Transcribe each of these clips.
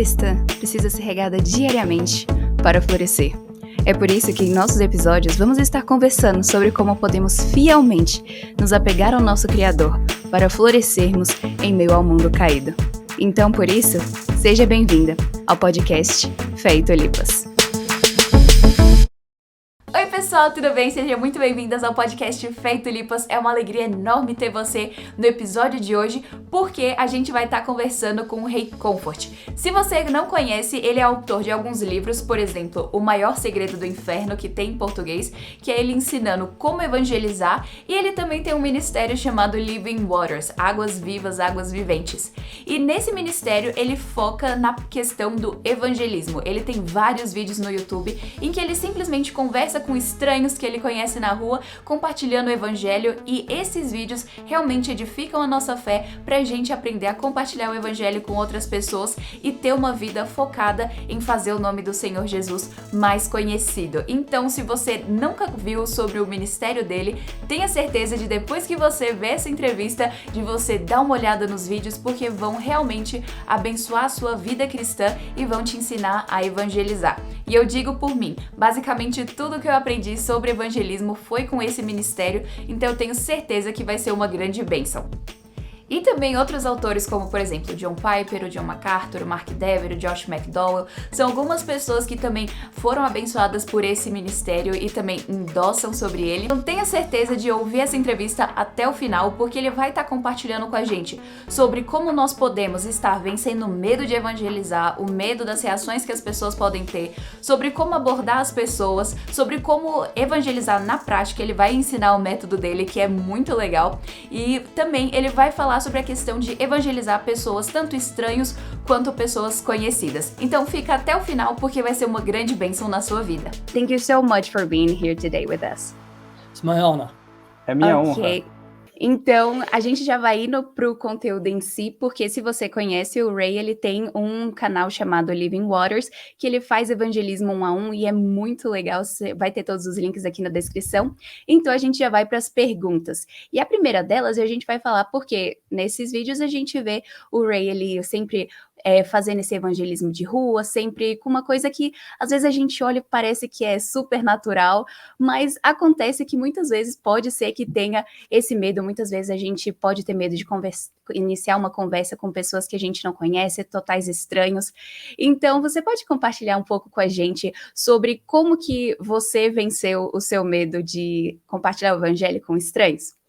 cristã precisa ser regada diariamente para florescer. É por isso que em nossos episódios vamos estar conversando sobre como podemos fielmente nos apegar ao nosso Criador para florescermos em meio ao mundo caído. Então, por isso, seja bem-vinda ao podcast Fé e Tulipas. Oi pessoal, tudo bem? Sejam muito bem-vindas ao podcast Fé e Tulipas. É uma alegria enorme ter você no episódio de hoje, porque a gente vai estar conversando com o Ray Comfort. Se você não conhece, ele é autor de alguns livros, por exemplo, O Maior Segredo do Inferno, que tem em português, que é ele ensinando como evangelizar, e ele também tem um ministério chamado Living Waters, Águas Vivas, Águas Viventes. E nesse ministério ele foca na questão do evangelismo. Ele tem vários vídeos no YouTube em que ele simplesmente conversa com estranhos que ele conhece na rua, compartilhando o evangelho, e esses vídeos realmente edificam a nossa fé pra gente aprender a compartilhar o evangelho com outras pessoas e ter uma vida focada em fazer o nome do Senhor Jesus mais conhecido. Então, se você nunca viu sobre o ministério dele, tenha certeza de depois que você ver essa entrevista, de você dar uma olhada nos vídeos, porque vão realmente abençoar a sua vida cristã e vão te ensinar a evangelizar. E eu digo por mim, basicamente tudo que eu aprendi sobre evangelismo foi com esse ministério, então eu tenho certeza que vai ser uma grande bênção. E também outros autores como, por exemplo, John Piper, o John MacArthur, o Mark Dever, o Josh McDowell, são algumas pessoas que também foram abençoadas por esse ministério e também endossam sobre ele. Então tenha certeza de ouvir essa entrevista até o final, porque ele vai estar compartilhando com a gente sobre como nós podemos estar vencendo o medo de evangelizar, o medo das reações que as pessoas podem ter, sobre como abordar as pessoas, sobre como evangelizar na prática. Ele vai ensinar o método dele, que é muito legal, e também ele vai falar sobre a questão de evangelizar pessoas, tanto estranhos quanto pessoas conhecidas. Então fica até o final, porque vai ser uma grande bênção na sua vida. Thank you so much for being here today with us. It's my honor. É minha honra. Então, a gente já vai indo pro conteúdo em si, porque se você conhece o Ray, ele tem um canal chamado Living Waters, que ele faz evangelismo 1 a 1 e é muito legal, você vai ter todos os links aqui na descrição. Então, a gente já vai para as perguntas. E a primeira delas, a gente vai falar porque nesses vídeos a gente vê o Ray, ele sempre fazendo esse evangelismo de rua, sempre com uma coisa que às vezes a gente olha e parece que é super natural, mas acontece que muitas vezes pode ser que tenha esse medo. Muitas vezes a gente pode ter medo de iniciar uma conversa com pessoas que a gente não conhece, totais estranhos. Então, você pode compartilhar um pouco com a gente sobre como que você venceu o seu medo de compartilhar o evangelho com estranhos?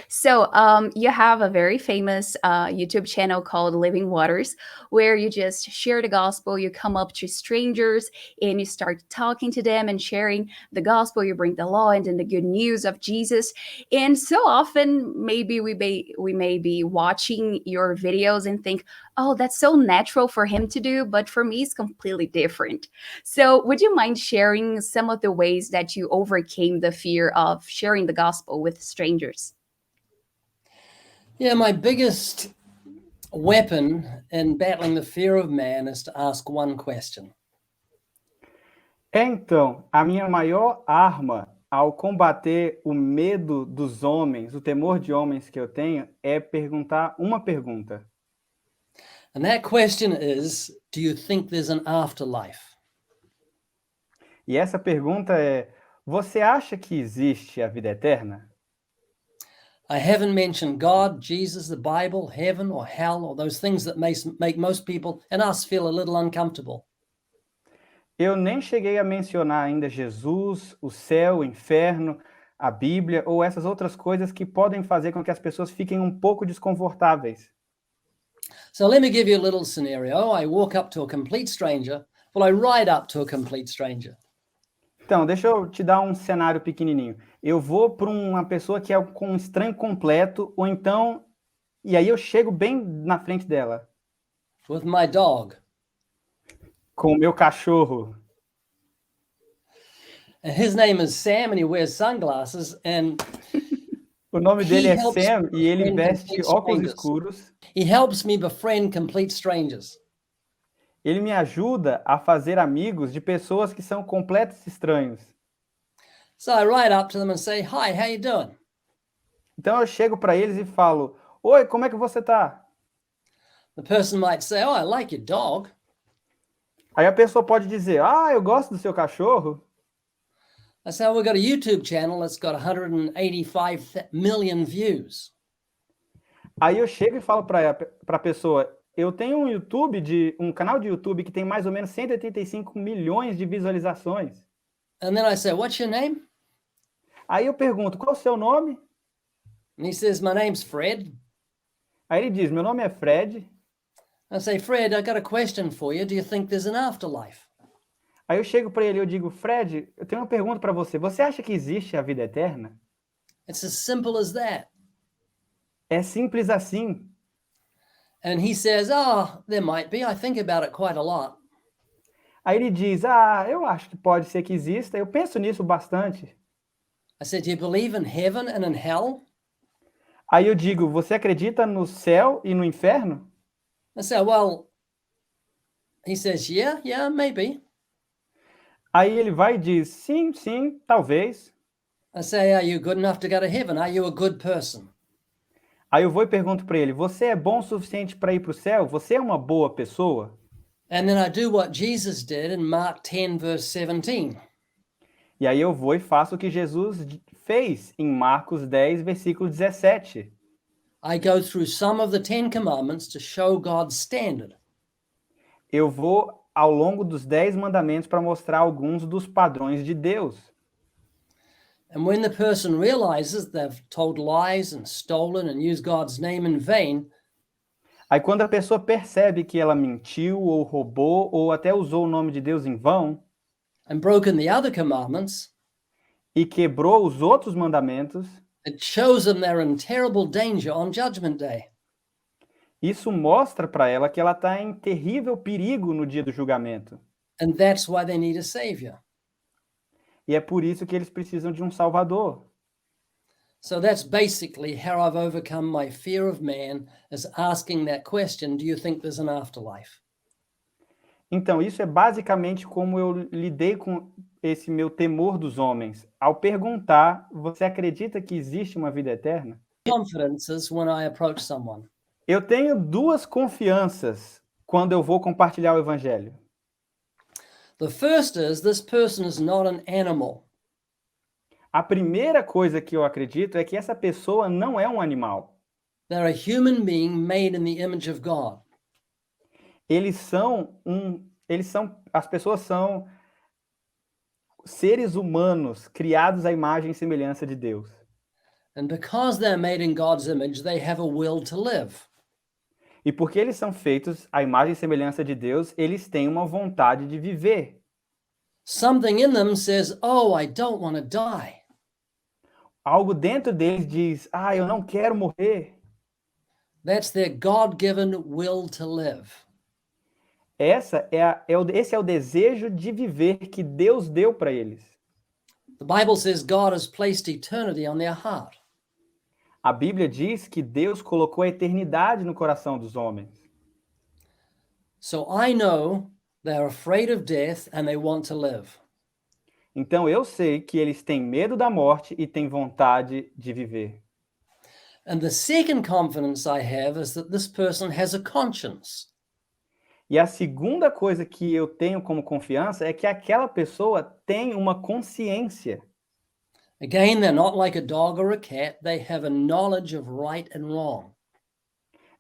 So, you have a very famous YouTube channel called Living Waters, where you just share the gospel. You come up to strangers and you start talking to them and sharing the gospel. You bring the law and then the good news of Jesus. And so often, maybe we may be watching your videos and think, oh, that's so natural for him to do, but for me, it's completely different. So, would you mind sharing some of the ways that you overcame the fear of sharing the gospel with strangers? Yeah, my biggest weapon in battling the fear of man is to ask one question. Então, a minha maior arma ao combater o medo dos homens, o temor de homens que eu tenho, é perguntar uma pergunta. And that question is, do you think there's an afterlife? E essa pergunta é: você acha que existe a vida eterna? I haven't mentioned God, Jesus, the Bible, heaven or hell, or those things that make most people and us feel a little uncomfortable. Eu nem cheguei a mencionar ainda Jesus, o céu, o inferno, a Bíblia ou essas outras coisas que podem fazer com que as pessoas fiquem um pouco desconfortáveis. So let me give you a little scenario. I walk up to a complete stranger. Well, I ride up to a complete stranger. Então, deixa eu te dar um cenário pequenininho. Eu vou para uma pessoa que é com um estranho completo, ou então... E aí eu chego bem na frente dela. With my dog. Com o meu cachorro. And his name is Sam and he wears sunglasses and... O nome dele é Sam e ele veste óculos escuros. He helps me befriend complete strangers. Ele me ajuda a fazer amigos de pessoas que são completos estranhos. So I ride up to them and say, "Hi, how you doing?" Então eu chego para eles e falo: "Oi, como é que você tá?" The person might say, "Oh, I like your dog." Aí a pessoa pode dizer, ah, eu gosto do seu cachorro. I say, we've got a YouTube channel that's got 185 million views. Aí eu chego e falo para a pessoa, eu tenho um canal de YouTube que tem mais ou menos 185 milhões de visualizações. And then I say, what's your name? Aí eu pergunto, qual é o seu nome? And he says, my name's Fred. Aí ele diz, meu nome é Fred. I say, Fred, I got a question for you. Do you think there's an afterlife? Aí eu chego para ele e eu digo, Fred, eu tenho uma pergunta para você. Você acha que existe a vida eterna? It's as simple as that. É simples assim. And he says, oh, there might be. I think about it quite a lot. Aí ele diz, eu acho que pode ser que exista. Eu penso nisso bastante. I said, do you believe in heaven and in hell? Aí eu digo, você acredita no céu e no inferno? I said, well, he says, yeah, maybe. Aí ele vai e diz, sim, talvez. I say, are you good enough to go to heaven? Are you a good person? Aí eu vou e pergunto para ele, você é bom o suficiente para ir para o céu? Você é uma boa pessoa? And then I do what Jesus did in Mark 10, verse 17. E aí eu vou e faço o que Jesus fez em Marcos 10, versículo 17. I go through some of the 10 commandments to show God's standard. Eu vou ao longo dos 10 mandamentos para mostrar alguns dos padrões de Deus. And when the person realizes they've told lies and stolen and used God's name in vain, Aí quando a pessoa percebe que ela mentiu ou roubou ou até usou o nome de Deus em vão and broken the other commandments, e quebrou os outros mandamentos, it shows them they're in terrible danger on Judgment Day. isso mostra para ela que ela está em terrível perigo no dia do julgamento. And that's why they need a savior. E é por isso que eles precisam de um Salvador. So that's basically how I've overcome my fear of man, is asking that question, do you think there's an afterlife? Então, isso é basicamente como eu lidei com esse meu temor dos homens. Ao perguntar, você acredita que existe uma vida eterna? Confidences when I approach someone. Eu tenho duas confianças quando eu vou compartilhar o evangelho. The first is this person is not an animal. A primeira coisa que eu acredito é que essa pessoa não é um animal. They're a human being made in the image of God. As pessoas são seres humanos criados à imagem e semelhança de Deus. And because they're made in God's image, they have a will to live. E porque eles são feitos à imagem e semelhança de Deus, eles têm uma vontade de viver. Something in them says, oh, I don't want to die. Algo dentro deles diz, eu não quero morrer. That's their God-given will to live. Esse é o desejo de viver que Deus deu para eles. The Bible says God has placed eternity on their heart. A Bíblia diz que Deus colocou a eternidade no coração dos homens. So I know they're afraid of death and they want to live. Então eu sei que eles têm medo da morte e têm vontade de viver. And the second confidence I have is that this person has a conscience. E a segunda coisa que eu tenho como confiança é que aquela pessoa tem uma consciência. Again, they're not like a dog or a cat. They have a knowledge of right and wrong.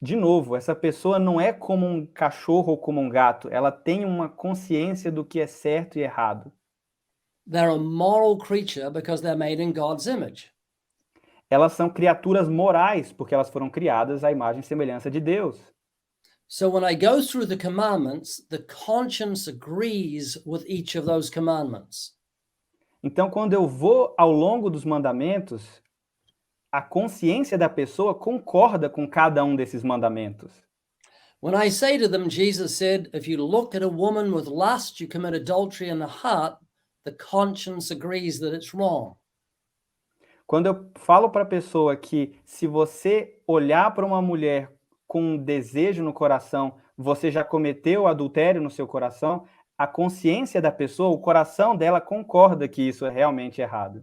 De novo, essa pessoa não é como um cachorro ou como um gato. Ela tem uma consciência do que é certo e errado. They're a moral creature because they're made in God's image. Elas são criaturas morais porque elas foram criadas à imagem e semelhança de Deus. So when I go through the commandments, the conscience agrees with each of those commandments. Então, quando eu vou ao longo dos mandamentos, a consciência da pessoa concorda com cada um desses mandamentos. When I say to them, Jesus said, if you look at a woman with lust, you commit adultery in the heart, the conscience agrees that it's wrong. Quando eu falo para a pessoa que se você olhar para uma mulher com um desejo no coração, você já cometeu adultério no seu coração, a consciência da pessoa, o coração dela concorda que isso é realmente errado.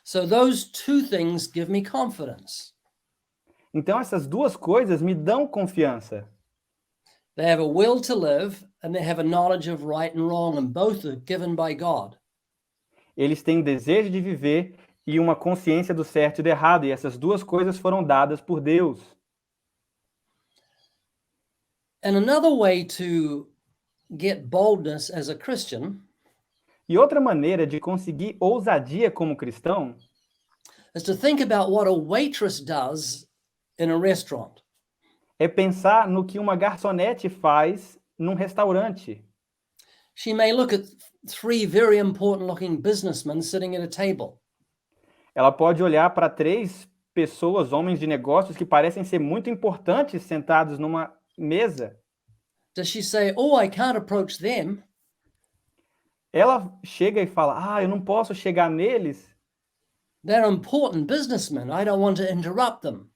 So those two things give me confidence. Então essas duas coisas me dão confiança. They have a will to live and they have a knowledge of right and wrong, and both are given by God. Eles têm desejo de viver e uma consciência do certo e do errado, e essas duas coisas foram dadas por Deus. And another way to get boldness as a Christian E outra maneira de conseguir ousadia como cristão is to think about what a waitress does in a restaurant. é pensar no que uma garçonete faz num restaurante. She may look at three very important looking businessmen sitting at a table. Ela pode olhar para três pessoas, homens de negócios, que parecem ser muito importantes sentados numa mesa. Does she say, "Oh, I can't approach them"? Ela chega e fala: eu não posso chegar neles. They're important businessmen. I don't want to interrupt them.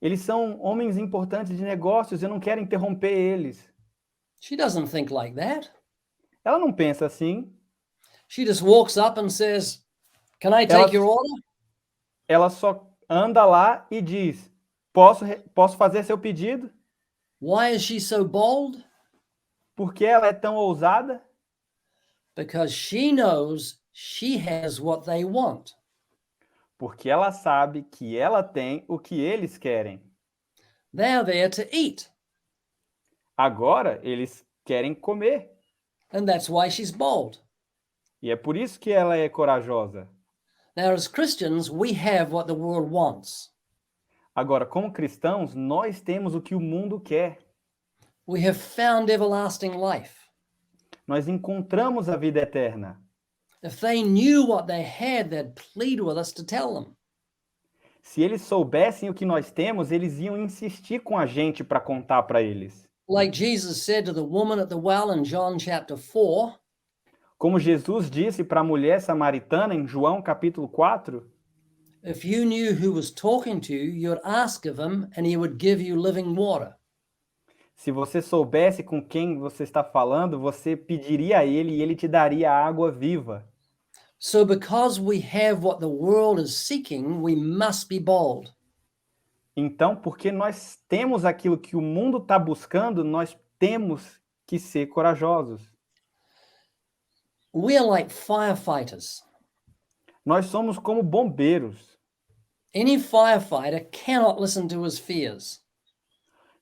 Eles são homens importantes de negócios, eu não quero interromper eles. She doesn't think like that. Ela não pensa assim. She just walks up and says, "Can I take your order?" Ela só anda lá e diz: posso fazer seu pedido? Why is she so bold? Por que ela é tão ousada? Because she knows she has what they want. Porque ela sabe que ela tem o que eles querem. They're there to eat. Agora eles querem comer. And that's why she's bold. E é por isso que ela é corajosa. Now, as Christians, we have what the world wants. Agora, como cristãos, nós temos o que o mundo quer. We have found everlasting life. Nós encontramos a vida eterna. If they knew what they had, they'd plead with us to tell them. Se eles soubessem o que nós temos, eles iam insistir com a gente para contar para eles. Like Jesus said to the woman at the well in John chapter 4, Como Jesus disse para a mulher samaritana em João capítulo 4, if you knew who was talking to you, you'd ask of him and he would give you living water. se você soubesse com quem você está falando, você pediria a ele e ele te daria a água viva. So because we have what the world is seeking, we must be bold. Então, porque nós temos aquilo que o mundo está buscando, nós temos que ser corajosos. We are like firefighters. Nós somos como bombeiros. Any firefighter cannot listen to his fears.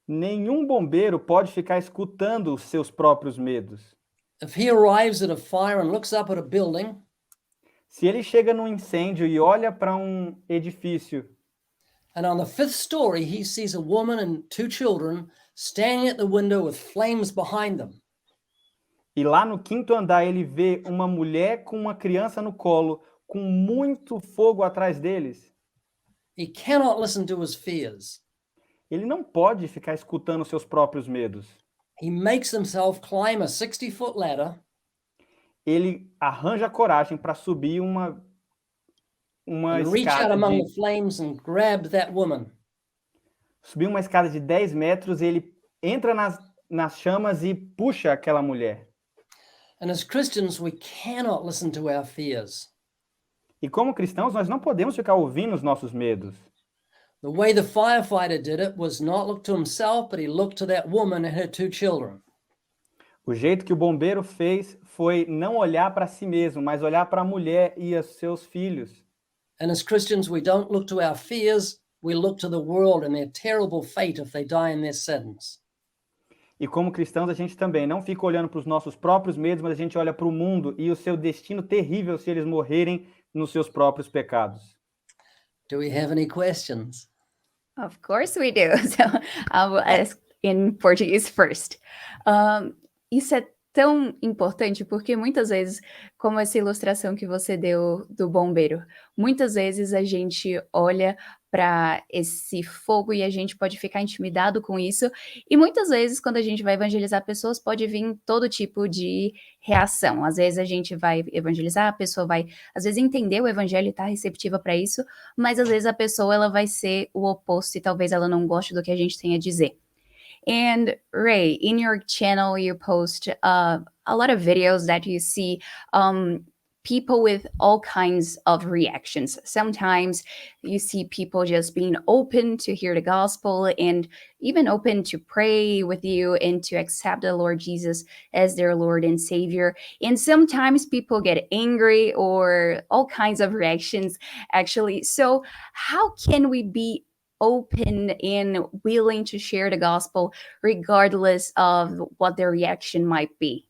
Nenhum bombeiro pode ficar escutando os seus próprios medos. If he arrives at a fire and looks up at a building, Se ele chega num incêndio e olha para um edifício, and on the fifth story he sees a woman and two children standing at the window with flames behind them, e lá no quinto andar ele vê uma mulher com uma criança no colo, com muito fogo atrás deles, he cannot listen to his fears. ele não pode ficar escutando os seus próprios medos. He makes himself climb a 60-foot ladder, Ele arranja coragem para subir uma and reach out escada among the de, flames and grab that woman. subir uma escada de 10 metros, ele entra nas chamas e puxa aquela mulher. And as Christians, we cannot listen to our fears. E como cristãos, nós não podemos ficar ouvindo os nossos medos. The way the firefighter did it was not look to himself, but he looked to that woman and her two children. O jeito que o bombeiro fez foi não olhar para si mesmo, mas olhar para a mulher e os seus filhos. And as Christians, we don't look to our fears, we look to the world and their terrible fate if they die in their sins. E como cristãos, a gente também não fica olhando para os nossos próprios medos, mas a gente olha para o mundo e o seu destino terrível se eles morrerem nos seus próprios pecados. Do we have any questions? Of course we do. So I will ask in Portuguese first. Isso é tão importante porque muitas vezes, como essa ilustração que você deu do bombeiro, muitas vezes a gente olha para esse fogo e a gente pode ficar intimidado com isso. E muitas vezes, quando a gente vai evangelizar pessoas, pode vir todo tipo de reação. Às vezes a gente vai evangelizar, a pessoa vai, às vezes, entender o evangelho e estar receptiva para isso, mas às vezes a pessoa ela vai ser o oposto e talvez ela não goste do que a gente tem a dizer. And Ray, in your channel, you post a lot of videos that you see people with all kinds of reactions. Sometimes you see people just being open to hear the gospel and even open to pray with you and to accept the Lord Jesus as their Lord and Savior. And sometimes people get angry or all kinds of reactions, actually. So, how can we be open and willing to share the gospel regardless of what their reaction might be?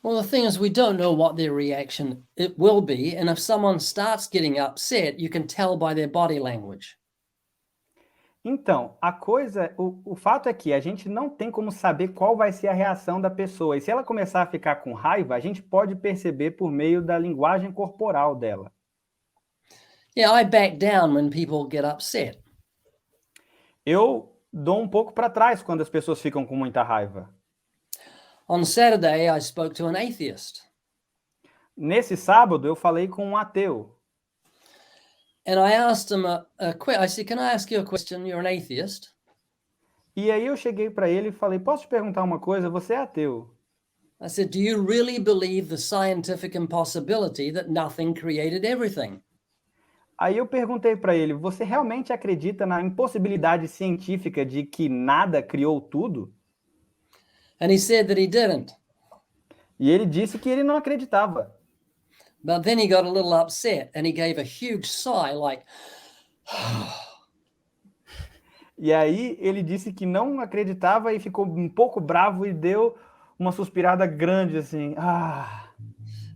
Well, the thing is, we don't know what their reaction it will be, and if someone starts getting upset, you can tell by their body language. Então, o fato é que a gente não tem como saber qual vai ser a reação da pessoa. E se ela começar a ficar com raiva, a gente pode perceber por meio da linguagem corporal dela. Yeah, I back down when people get upset. Eu dou um pouco para trás quando as pessoas ficam com muita raiva. On Saturday, I spoke to an atheist, Nesse sábado, eu falei com um ateu. and I asked him I said, "Can I ask you a question? You're an atheist." E aí eu cheguei para ele e falei, posso te perguntar uma coisa? Você é ateu. I said, "Do you really believe the scientific impossibility that nothing created everything?" Aí eu perguntei para ele, você realmente acredita na impossibilidade científica de que nada criou tudo? And he said that he didn't. E ele disse que ele não acreditava. But then he got a little upset and he gave a huge sigh, like, E aí ele disse que não acreditava e ficou um pouco bravo e deu uma suspirada grande assim.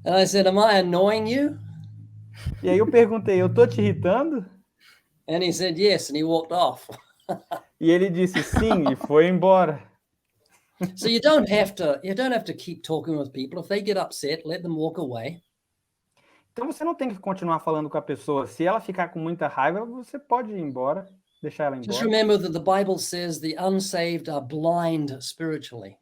and I said, "Am I annoying you?" E aí eu perguntei, eu tô te irritando? And he said, "Yes," and he walked off. E ele disse sim e foi embora. So you don't have to keep talking with people. If they get upset, let them walk away. Então você não tem que continuar falando com a pessoa. Se ela ficar com muita raiva, você pode ir embora, deixar ela Just embora. remember that the Bible says the unsaved are blind spiritually.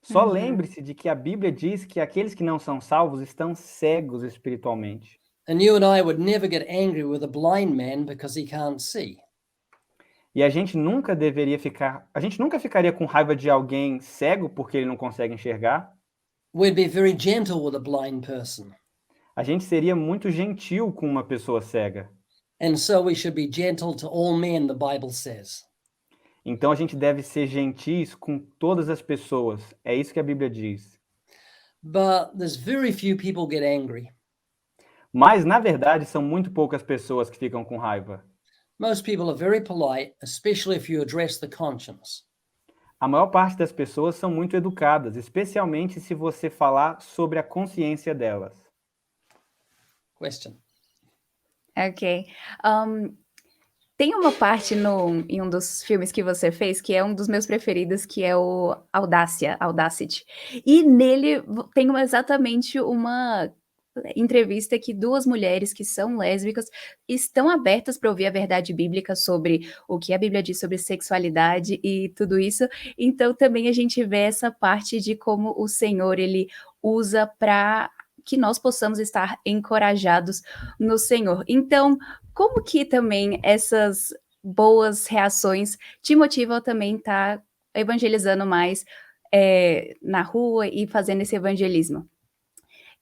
Só lembre-se de que a Bíblia diz que aqueles que não são salvos estão cegos espiritualmente. And you and I would never get angry with a blind man because he can't see. E a gente nunca ficaria com raiva de alguém cego porque ele não consegue enxergar. We'd be very gentle with a blind person. A gente seria muito gentil com uma pessoa cega. And so we should be gentle to all men, the Bible says. Então a gente deve ser gentis com todas as pessoas. É isso que a Bíblia diz. But there's very few people get angry. Mas, na verdade, são muito poucas pessoas que ficam com raiva. Most people are very polite, especially if you address the conscience. A maior parte das pessoas são muito educadas, especialmente se você falar sobre a consciência delas. Question. Ok. Tem uma parte em um dos filmes que você fez que é um dos meus preferidos, que é o Audacity. E nele tem exatamente uma entrevista que duas mulheres que são lésbicas estão abertas para ouvir a verdade bíblica sobre o que a Bíblia diz sobre sexualidade e tudo isso. Então também a gente vê essa parte de como o Senhor ele usa para que nós possamos estar encorajados no Senhor. Então, como que também essas boas reações te motivam também a estar evangelizando mais na rua e fazendo esse evangelismo?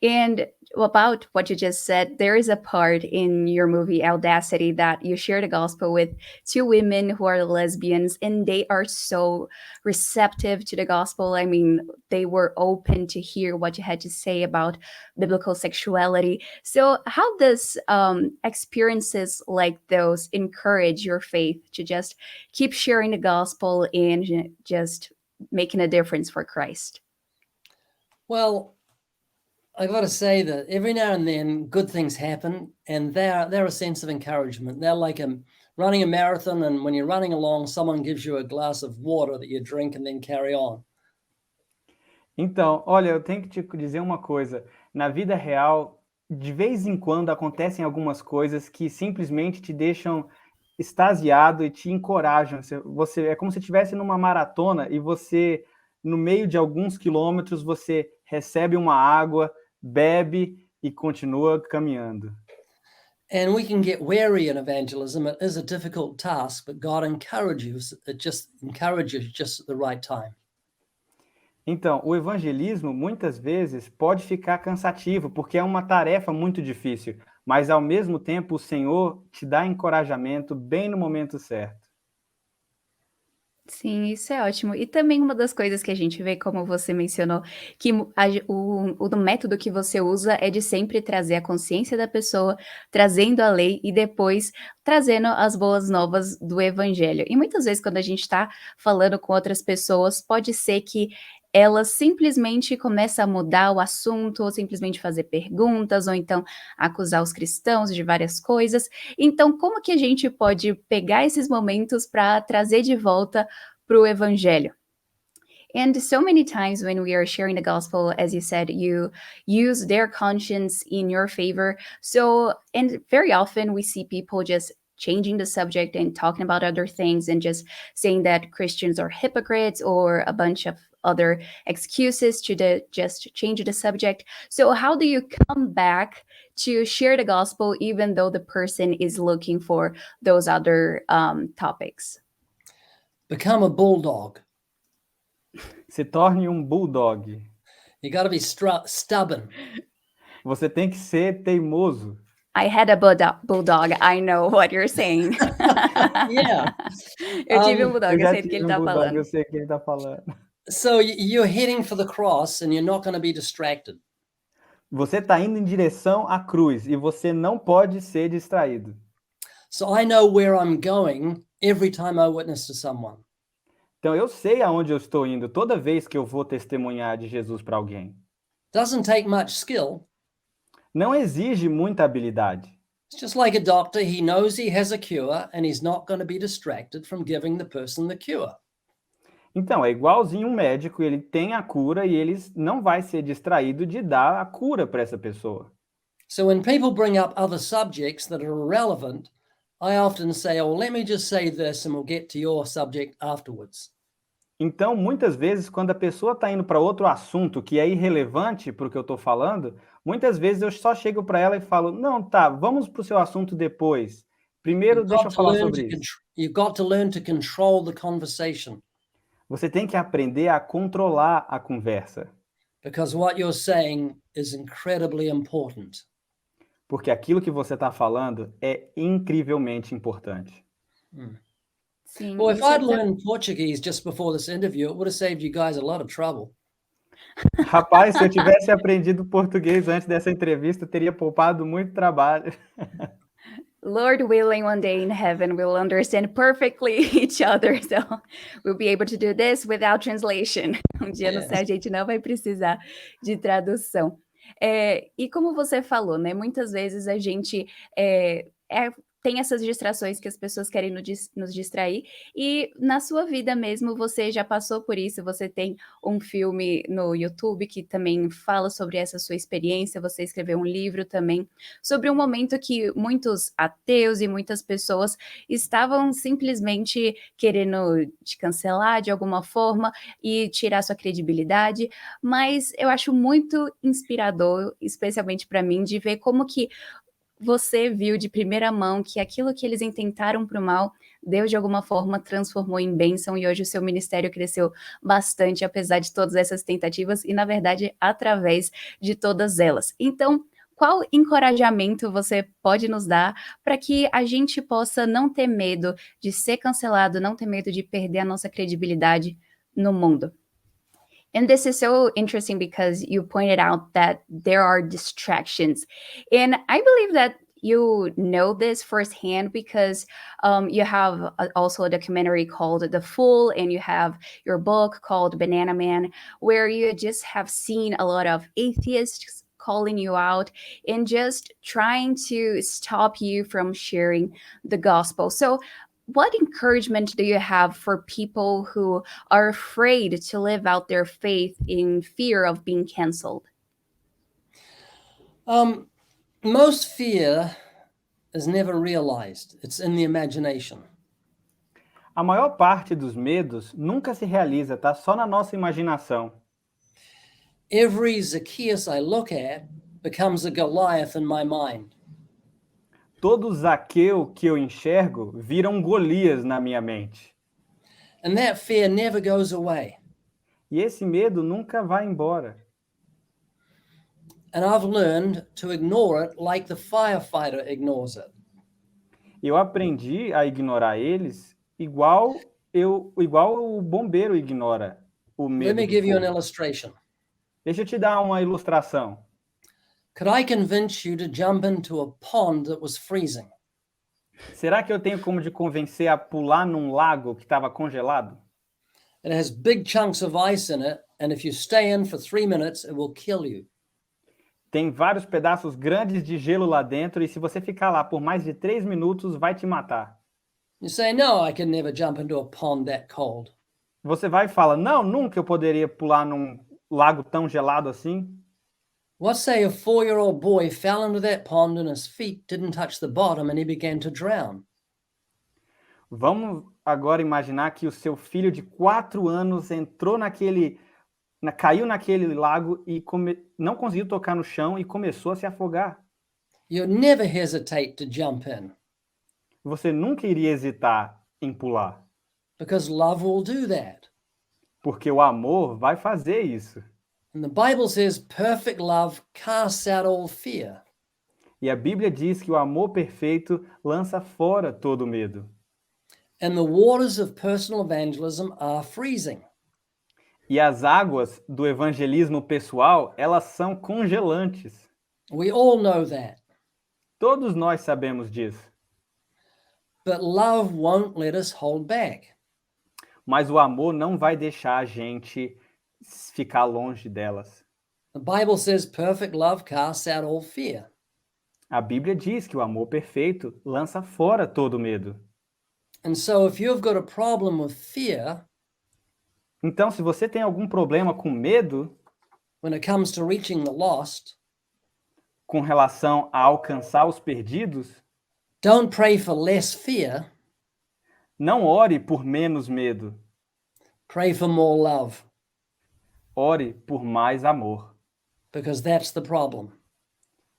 And about what you just said, there is a part in your movie Audacity that you share the gospel with two women who are lesbians, and they are so receptive to the gospel. I mean, they were open to hear what you had to say about biblical sexuality. So how does experiences like those encourage your faith to just keep sharing the gospel and just making a difference for Christ? Well, I got to say that every now and then good things happen, and they're a sense of encouragement. They're like running a marathon, and when you're running along, someone gives you a glass of water that you drink and then carry on. Então, olha, eu tenho que te dizer uma coisa. Na vida real, de vez em quando acontecem algumas coisas que simplesmente te deixam extasiado e te encorajam. É como se estivesse numa maratona e você, no meio de alguns quilômetros, você recebe uma água, bebe e continua caminhando. And we can get weary in evangelism. It is a difficult task, but God encourages just at the right time. Então, o evangelismo muitas vezes pode ficar cansativo, porque é uma tarefa muito difícil, mas ao mesmo tempo o Senhor te dá encorajamento bem no momento certo. Sim, isso é ótimo. E também uma das coisas que a gente vê, como você mencionou, que o método que você usa é de sempre trazer a consciência da pessoa, trazendo a lei e depois trazendo as boas novas do evangelho. E muitas vezes, quando a gente está falando com outras pessoas, pode ser que elas simplesmente começam a mudar o assunto, ou simplesmente fazer perguntas, ou então acusar os cristãos de várias coisas. Então, como que a gente pode pegar esses momentos para trazer de volta para o evangelho? And so many times when we are sharing the gospel, as you said, you use their conscience in your favor. So, and very often we see people just changing the subject and talking about other things and just saying that Christians are hypocrites or a bunch of other excuses to just change the subject. So, how do you come back to share the gospel even though the person is looking for those other topics? Become a bulldog. Se torne um bulldog. You got to be stubborn. Você tem que ser teimoso. I had a bulldog. I know what you're saying. Yeah. Eu tive um Eu bulldog, eu já sei do que tive ele um tá bulldog, falando. eu sei o que ele está falando. So you're heading for the cross and you're not going to be distracted. Você está indo em direção à cruz e você não pode ser distraído. So I know where I'm going every time I witness to someone. Então eu sei aonde eu estou indo toda vez que eu vou testemunhar de Jesus para alguém. Doesn't take much skill. Não exige muita habilidade. It's just like a doctor. He knows he has a cure and he's not going to be distracted from giving the person the cure. Então, é igualzinho um médico, ele tem a cura e ele não vai ser distraído de dar a cura para essa pessoa. So when people bring up other subjects that are irrelevant, I often say, oh, let me just say this and we'll get to your subject afterwards. Então, muitas vezes, quando a pessoa está indo para outro assunto que é irrelevante para o que eu estou falando, muitas vezes eu só chego para ela e falo, não, tá, vamos para o seu assunto depois. Primeiro, deixa eu falar sobre isso. You've got to learn to control the conversation. Você tem que aprender a controlar a conversa, Because what you're saying is incredibly important. porque aquilo que você está falando é incrivelmente importante. Sim, Well, if isso I'd é learned Portuguese just before this interview, it would have saved you guys a lot of trouble. Rapaz, se eu tivesse aprendido português antes dessa entrevista, teria poupado muito trabalho. Lord willing, one day in heaven we'll understand perfectly each other, so we'll be able to do this without translation. Um dia no Yes. céu a gente não vai precisar de tradução. E como você falou, né? Muitas vezes a gente tem essas distrações que as pessoas querem nos distrair, e na sua vida mesmo você já passou por isso, você tem um filme no YouTube que também fala sobre essa sua experiência, você escreveu um livro também sobre um momento que muitos ateus e muitas pessoas estavam simplesmente querendo te cancelar de alguma forma e tirar sua credibilidade, mas eu acho muito inspirador, especialmente para mim, de ver como que você viu de primeira mão que aquilo que eles intentaram para o mal, Deus de alguma forma transformou em bênção e hoje o seu ministério cresceu bastante, apesar de todas essas tentativas e, na verdade, através de todas elas. Então, qual encorajamento você pode nos dar para que a gente possa não ter medo de ser cancelado, não ter medo de perder a nossa credibilidade no mundo? And this is so interesting because you pointed out that there are distractions. And I believe that you know this firsthand because you have also a documentary called The Fool, and you have your book called Banana Man, where you just have seen a lot of atheists calling you out and just trying to stop you from sharing the gospel. So what encouragement do you have for people who are afraid to live out their faith in fear of being canceled? Most fear is never realized. It's in the imagination. A maior parte dos medos nunca se realiza, tá? Só na nossa imaginação. Every Zacchaeus I look at becomes a Goliath in my mind. Todo Zaqueu que eu enxergo vira um Golias na minha mente. And that fear never goes away. E esse medo nunca vai embora. And I've learned to ignore it like the firefighter ignores it. Eu aprendi a ignorar eles igual o bombeiro ignora o Let medo me do give you an fogo. illustration. Deixa eu te dar uma ilustração. Could I convince you to jump into a pond that was freezing? Será que eu tenho como te convencer a pular num lago que estava congelado? It has big chunks of ice in it, and if you stay in for 3 minutes, it will kill you. Tem vários pedaços grandes de gelo lá dentro e se você ficar lá por mais de 3 minutos, vai te matar. You say, no, I can never jump into a pond that cold. Você vai e fala, não, nunca eu poderia pular num lago tão gelado assim. What say a 4-year-old boy fell into that pond and his feet didn't touch the bottom and he began to drown? Vamos agora imaginar que o seu filho de 4 anos caiu naquele lago e não conseguiu tocar no chão e começou a se afogar. You'd never hesitate to jump in Você nunca iria hesitar em pular, because love will do that. porque o amor vai fazer isso. And the Bible says perfect love casts out all fear. E a Bíblia diz que o amor perfeito lança fora todo medo. And the waters of personal evangelism are freezing. E as águas do evangelismo pessoal, elas são congelantes. We all know that. Todos nós sabemos disso. But love won't let us hold back. Mas o amor não vai deixar a gente ficar longe delas. The Bible says perfect love casts out all fear. A Bíblia diz que o amor perfeito lança fora todo medo. And so if you've got a problem with fear, Então, se você tem algum problema com medo, when it comes to reaching the lost, com relação a alcançar os perdidos, don't pray for less fear, não ore por menos medo. pray for more love, Ore por mais amor, because that's the problem.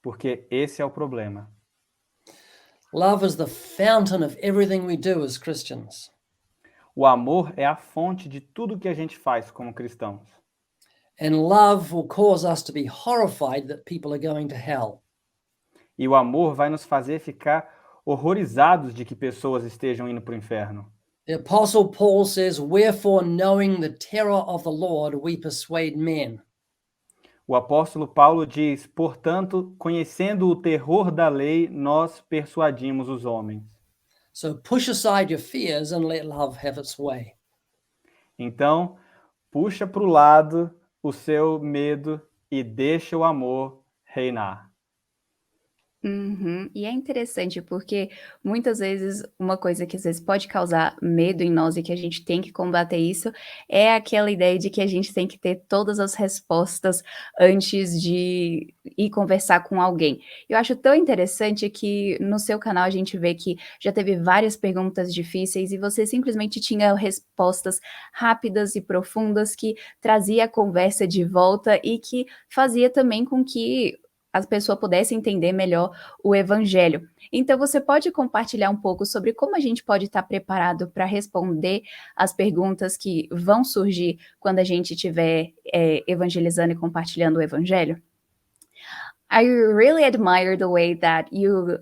porque esse é o problema. Love is the fountain of everything we do as Christians. O amor é a fonte de tudo que a gente faz como cristãos. And love will cause us to be horrified that people are going to hell. E o amor vai nos fazer ficar horrorizados de que pessoas estejam indo para o inferno. The Apostle Paul says, wherefore, knowing the terror of the Lord, we persuade men. O apóstolo Paulo diz, portanto, conhecendo o terror da lei, nós persuadimos os homens. So push aside your fears and let love have its way. Então, puxa para o lado o seu medo e deixa o amor reinar. Uhum. E é interessante porque muitas vezes uma coisa que às vezes pode causar medo em nós e que a gente tem que combater isso é aquela ideia de que a gente tem que ter todas as respostas antes de ir conversar com alguém. Eu acho tão interessante que no seu canal a gente vê que já teve várias perguntas difíceis e você simplesmente tinha respostas rápidas e profundas que trazia a conversa de volta e que fazia também com que a pessoa pudesse entender melhor o evangelho. Então, você pode compartilhar um pouco sobre como a gente pode estar preparado para responder as perguntas que vão surgir quando a gente estiver evangelizando e compartilhando o evangelho? I really admire the way that you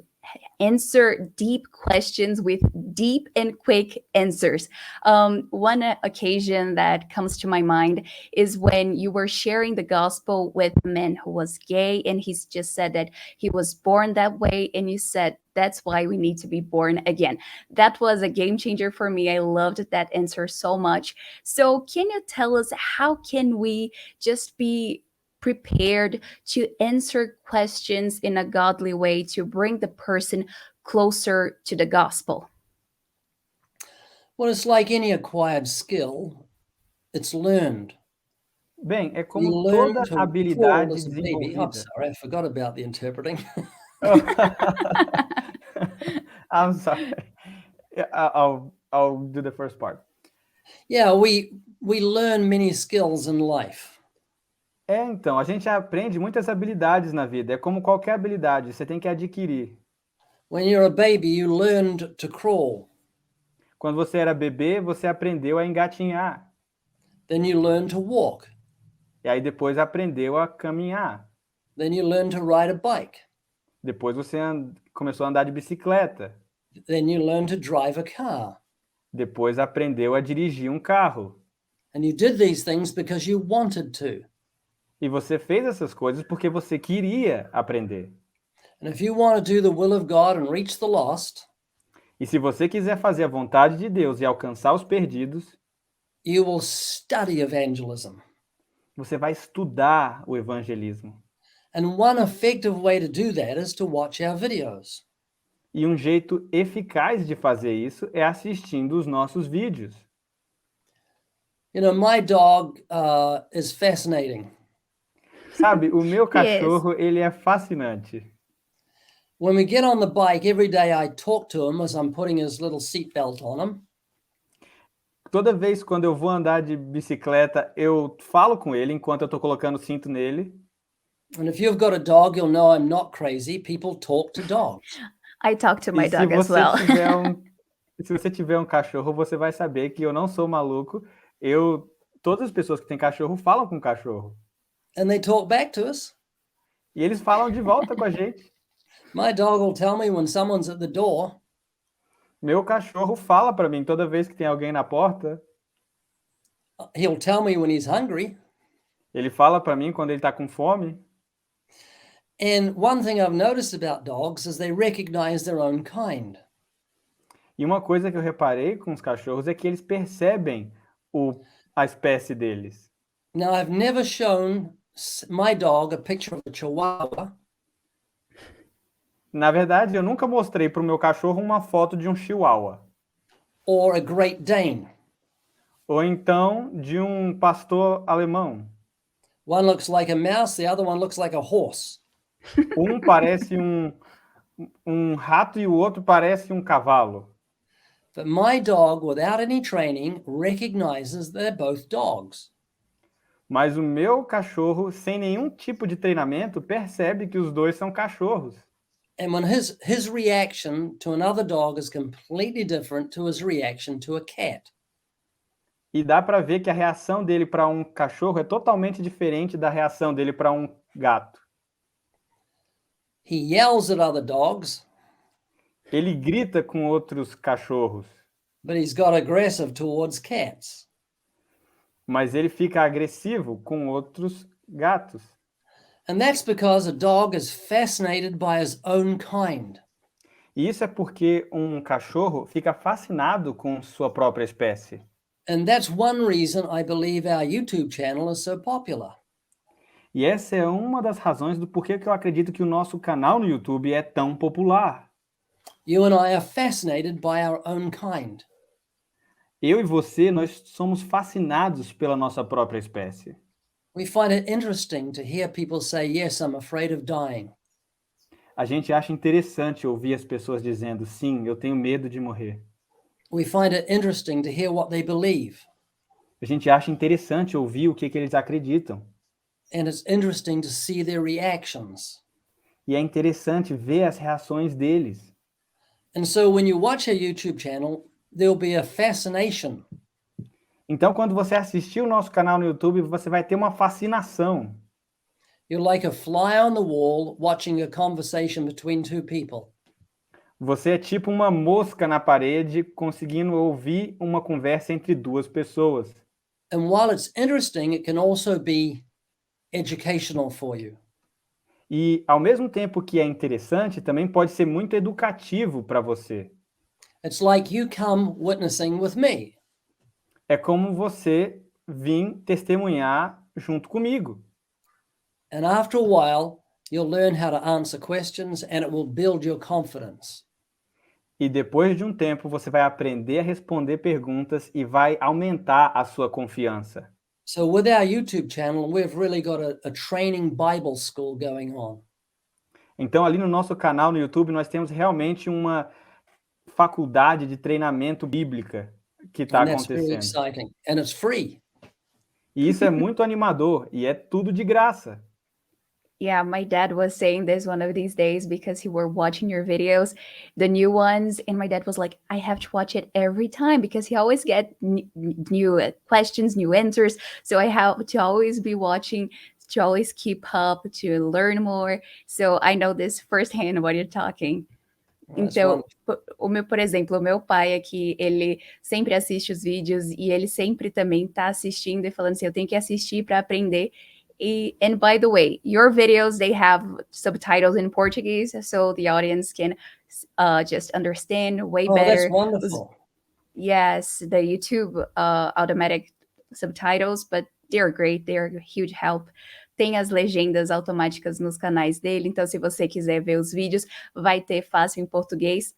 answer deep questions with deep and quick answers. One occasion that comes to my mind is when you were sharing the gospel with a man who was gay, and he's just said that he was born that way, and you said, that's why we need to be born again. That was a game changer for me. I loved that answer so much. So can you tell us how can we just be prepared to answer questions in a godly way to bring the person closer to the gospel? Well, it's like any acquired skill, it's learned. Bem, é You como learn toda to crawl habilidade as a baby. I'm desenvolvida. sorry, I forgot about the interpreting. I'm sorry. I'll do the first part. Yeah, we learn many skills in life. Então, a gente aprende muitas habilidades na vida. É como qualquer habilidade, você tem que adquirir. When you're a baby, you learned to crawl. Quando você era bebê, você aprendeu a engatinhar. Then you learn to walk. E aí depois aprendeu a caminhar. Then you learn to ride a bike. Depois você começou a andar de bicicleta. Then you learn to drive a car. Depois aprendeu a dirigir um carro. And you did these things because you wanted to. E você fez essas coisas porque você queria aprender. And if you want to do the will of God and reach the lost, E se você quiser fazer a vontade de Deus e alcançar os perdidos, you will study evangelism. você vai estudar o evangelismo. And one effective way to do that is to watch our videos. E um jeito eficaz de fazer isso é assistindo os nossos vídeos. You know, my dog is fascinating. Sabe, o meu cachorro, ele é fascinante. When we get on the bike, every day I talk to him as I'm putting his little seatbelt on him. Toda vez quando eu vou andar de bicicleta, eu falo com ele enquanto eu tô colocando o cinto nele. And if you've got a dog, you'll know I'm not crazy. People talk to dogs. I talk to my E se dog as você well. se você tiver um cachorro, você vai saber que eu não sou maluco. Todas as pessoas que têm cachorro falam com o cachorro. And they talk back to us. E eles falam de volta com a gente. My dog will tell me when someone's at the door. Meu cachorro fala para mim toda vez que tem alguém na porta. He'll tell me when he's hungry. Ele fala para mim quando ele tá com fome. And one thing I've noticed about dogs is they recognize their own kind. E uma coisa que eu reparei com os cachorros é que eles percebem a espécie deles. Now, I've never shown my dog a picture of a Chihuahua Na verdade, eu nunca mostrei para o meu cachorro uma foto de um Chihuahua. or a Great Dane. Ou então de um pastor alemão. One looks like a mouse, the other one looks like a horse. Um parece um rato e o outro parece um cavalo. But my dog, without any training, recognizes they're both dogs. Mas o meu cachorro, sem nenhum tipo de treinamento, percebe que os dois são cachorros. And when his reaction to another dog is completely different to his reaction to a cat. E dá para ver que a reação dele para um cachorro é totalmente diferente da reação dele para um gato. He yells at other dogs, Ele grita com outros cachorros, but he's got aggressive towards cats. mas ele fica agressivo com outros gatos. And that's because a dog is fascinated by his own kind. E isso é porque um cachorro fica fascinado com sua própria espécie. And that's one reason I believe our YouTube channel is so popular. E essa é uma das razões do porquê que eu acredito que o nosso canal no YouTube é tão popular. You and I are fascinated by our own kind. Eu e você, nós somos fascinados pela nossa própria espécie. We find it interesting to hear people say, yes, I'm afraid of dying. A gente acha interessante ouvir as pessoas dizendo, sim, eu tenho medo de morrer. We find it interesting to hear what they believe. A gente acha interessante ouvir o que eles acreditam. And it's interesting to see their reactions. E é interessante ver as reações deles. And so when you watch a YouTube channel, there'll be a fascination. Então, quando você assistir o nosso canal no YouTube, você vai ter uma fascinação. You're like a fly on the wall watching a conversation between two people. Você é tipo uma mosca na parede conseguindo ouvir uma conversa entre duas pessoas. And while it's interesting, it can also be educational for you. E, ao mesmo tempo que é interessante, também pode ser muito educativo para você. It's like you come witnessing with me. É como você vir testemunhar junto comigo. And after a while, you'll learn how to answer questions and it will build your confidence. E depois de um tempo, você vai aprender a responder perguntas e vai aumentar a sua confiança. So with our YouTube channel, we've really got a training Bible school going on. Então, ali no nosso canal no YouTube, nós temos realmente uma faculdade de treinamento bíblica que está And that's really acontecendo. exciting. And it's free. E isso é muito animador e é tudo de graça. Yeah, my dad was saying this one of these days because he were watching your videos, the new ones, and my dad was like, "I have to watch it every time because he always get new questions, new answers. So I have to always be watching to always keep up to learn more. So I know this firsthand what you're talking." That's Então, wonderful. por exemplo, o meu pai aqui, ele sempre assiste os vídeos e ele sempre também tá assistindo e falando assim, eu tenho que assistir para aprender. And by the way, your videos, they have subtitles in Portuguese, so the audience can just understand way Oh, that's better. wonderful. Yes, the YouTube automatic subtitles, but they're great, they're a huge help. Tem as legendas automáticas nos canais dele, então se você quiser ver os vídeos, vai ter fácil em português.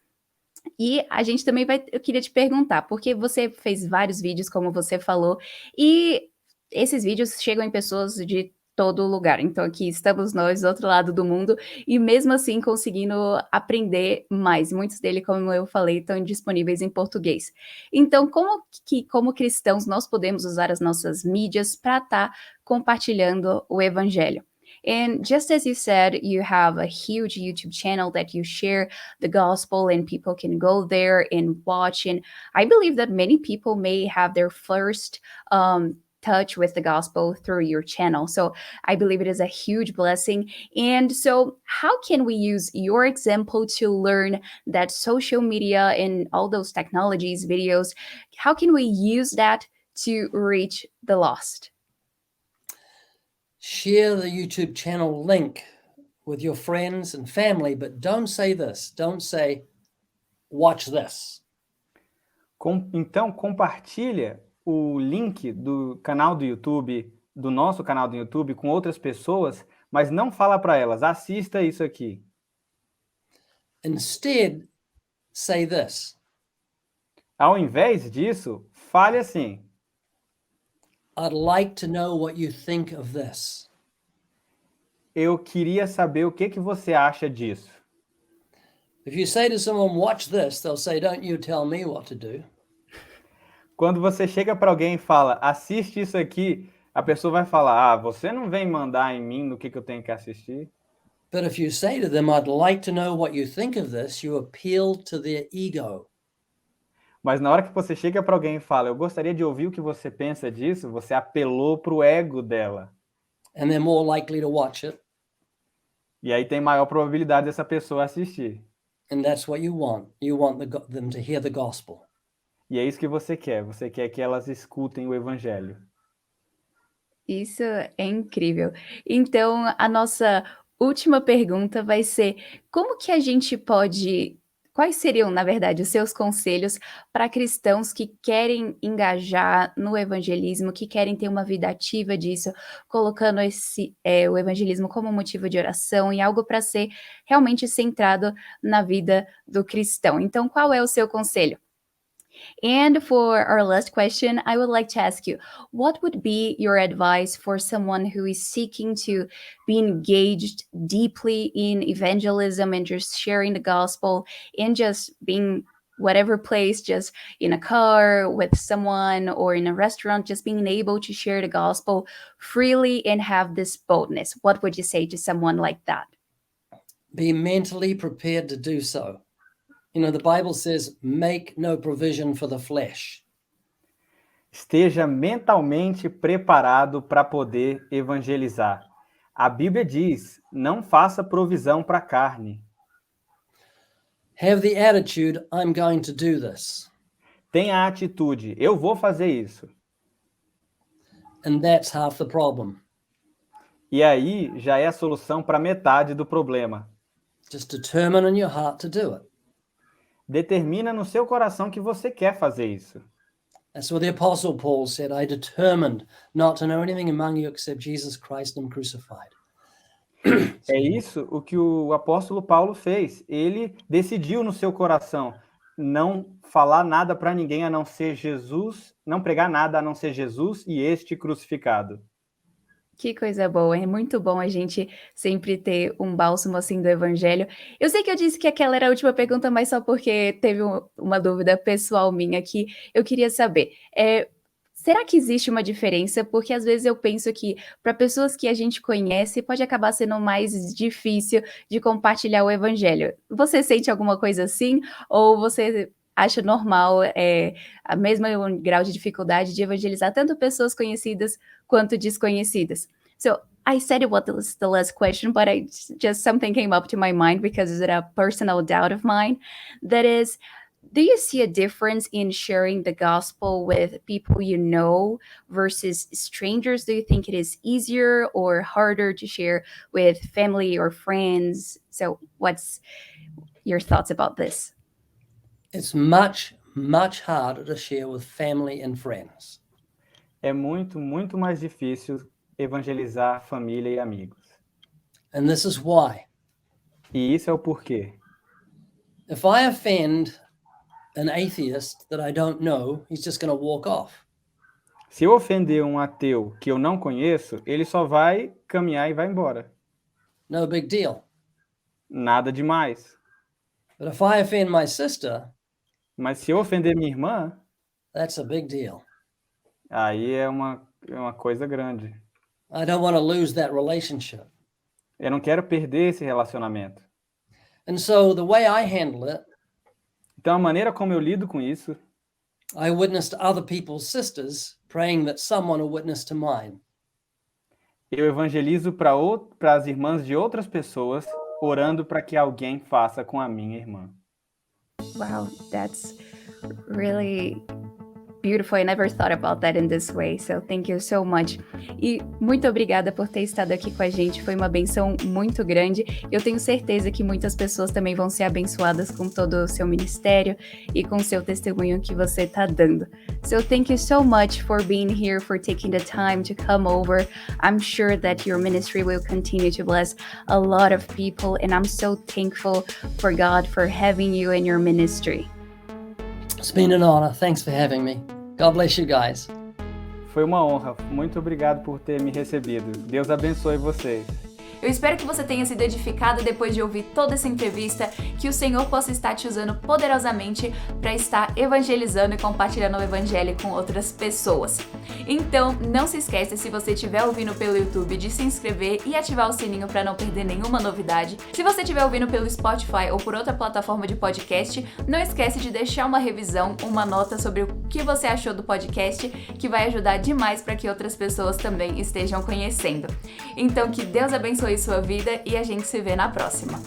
E a gente também eu queria te perguntar, porque você fez vários vídeos, como você falou, e esses vídeos chegam em pessoas de todo lugar. Então aqui estamos nós do outro lado do mundo e mesmo assim conseguindo aprender mais. Muitos deles, como eu falei, estão disponíveis em português. Então, como cristãos, nós podemos usar as nossas mídias para estar compartilhando o evangelho? And just as you said, you have a huge YouTube channel that you share the gospel and people can go there and watch. And I believe that many people may have their first touch with the gospel through your channel. So I believe it is a huge blessing. And so how can we use your example to learn that social media and all those technologies, videos, how can we use that to reach the lost? Share the YouTube channel link with your friends and family, but don't say this. Don't say, watch this. Então, compartilha o link do canal do YouTube, do nosso canal do YouTube, com outras pessoas, mas não fala para elas, assista isso aqui. Instead, say this. Ao invés disso, fale assim: I'd like to know what you think of this. eu queria saber o que você acha disso. If you say to someone, watch this, they'll say, don't you tell me what to do. Quando você chega para alguém e fala, assiste isso aqui, a pessoa vai falar, você não vem mandar em mim no que eu tenho que assistir. But if you say to them, I'd like to know what you think of this, you appeal to their ego. Mas na hora que você chega para alguém e fala, eu gostaria de ouvir o que você pensa disso, você apelou para o ego dela. And they're more likely to watch it. E aí tem maior probabilidade dessa pessoa assistir. And that's what you want. You want them to hear the gospel. E é isso que você quer que elas escutem o evangelho. Isso é incrível. Então, a nossa última pergunta vai ser: como que a gente pode. Quais seriam, na verdade, os seus conselhos para cristãos que querem engajar no evangelismo, que querem ter uma vida ativa disso, colocando o evangelismo como motivo de oração e algo para ser realmente centrado na vida do cristão? Então, qual é o seu conselho? And for our last question, I would like to ask you, what would be your advice for someone who is seeking to be engaged deeply in evangelism and just sharing the gospel and just being whatever place, just in a car with someone or in a restaurant, just being able to share the gospel freely and have this boldness? What would you say to someone like that? Be mentally prepared to do so. You know, the Bible says, make no provision for the flesh. Esteja mentalmente preparado para poder evangelizar. A Bíblia diz, não faça provisão para a carne. Have the attitude, I'm going to do this. Tenha a atitude, eu vou fazer isso. And that's half the problem. E aí já é a solução para metade do problema. Just determine in your heart to do it. Determina no seu coração que você quer fazer isso. That's what the Apostle Paul said, I determined not to know anything among you except Jesus Christ and Him crucified. É isso o que o apóstolo Paulo fez. Ele decidiu no seu coração não falar nada para ninguém a não ser Jesus, não pregar nada a não ser Jesus e este crucificado. Que coisa boa, é muito bom a gente sempre ter um bálsamo assim do evangelho. Eu sei que eu disse que aquela era a última pergunta, mas só porque teve uma dúvida pessoal minha que eu queria saber. será que existe uma diferença? Porque às vezes eu penso que para pessoas que a gente conhece pode acabar sendo mais difícil de compartilhar o evangelho. Você sente alguma coisa assim? Ou você acha normal a mesma grau de dificuldade de evangelizar tanto pessoas conhecidas quanto desconhecidas? So I said it was the last question, but just something came up to my mind because it's a personal doubt of mine. That is, do you see a difference in sharing the gospel with people you know versus strangers? Do you think it is easier or harder to share with family or friends? So what's your thoughts about this? It's much, much harder to share with family and friends. É muito, muito mais difícil evangelizar família e amigos. And this is why. E isso é o porquê. If I offend an atheist that I don't know, he's just going to walk off. Se eu ofender um ateu que eu não conheço, ele só vai caminhar e vai embora. No big deal. Nada demais. But if I offend my sister, Mas se eu ofender minha irmã, that's a big deal. aí é uma coisa grande. I don't want to lose that relationship. Eu não quero perder esse relacionamento. And so the way I handle it, Então, a maneira como eu lido com isso, I witness to other people's sisters, praying that someone will witness to mine. eu evangelizo para as irmãs de outras pessoas, orando para que alguém faça com a minha irmã. Wow, that's really beautiful. I never thought about that in this way, so thank you so much. E muito obrigada por ter estado aqui com a gente, foi uma benção muito grande. Eu tenho certeza que muitas pessoas também vão ser abençoadas com todo o seu ministério e com o seu testemunho que você está dando. So thank you so much for being here, for taking the time to come over. I'm sure that your ministry will continue to bless a lot of people, and I'm so thankful for God for having you in your ministry. It's been an honor. Thanks for having me. God bless you guys. Foi uma honra. Muito obrigado por ter me recebido. Deus abençoe vocês. Eu espero que você tenha sido edificado depois de ouvir toda essa entrevista, que o Senhor possa estar te usando poderosamente para estar evangelizando e compartilhando o evangelho com outras pessoas. Então, não se esqueça, se você estiver ouvindo pelo YouTube, de se inscrever e ativar o sininho para não perder nenhuma novidade. Se você estiver ouvindo pelo Spotify ou por outra plataforma de podcast, não esquece de deixar uma revisão, uma nota sobre o que você achou do podcast, que vai ajudar demais para que outras pessoas também estejam conhecendo. Então, que Deus abençoe sua vida e a gente se vê na próxima.